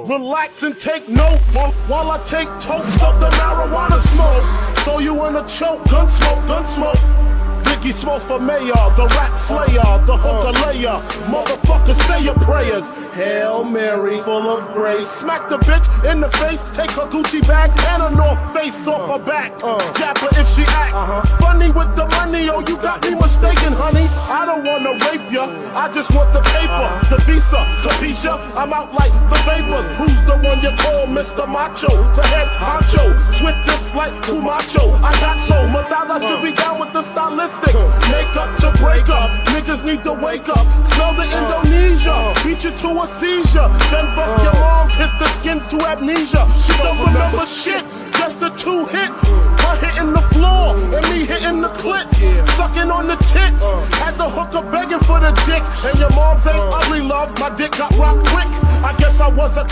Relax and take notes while I take totes of the marijuana smoke. Throw you in a choke, gun smoke, gun smoke. Biggie smokes for mayor, the rap slayer, the hooker layer. Motherfucker, say your prayers. Hail Mary, full of grace. Smack the bitch in the face, take her Gucci bag and her North Face off her back. Jab her if she act funny with the money. Oh, you got me mistaken, honey. I don't wanna rape ya, I just want the paper, the visa, capisha. I'm out like the vapors. Who's the one you call Mr. Macho? The head honcho, swiftest like Kumacho. I got so Matala should be down with the stylistics. Make up to break up, niggas need to wake up. Smell the Indonesia, beat you to a seizure. Then fuck your moms, hit the skins to amnesia. She don't remember shit, just the 2 hits. Her hitting the floor and me hitting the clits. Sucking on the tits, had the hooker begging for the dick. And your moms ain't ugly, love, my dick got rocked quick. I guess I was a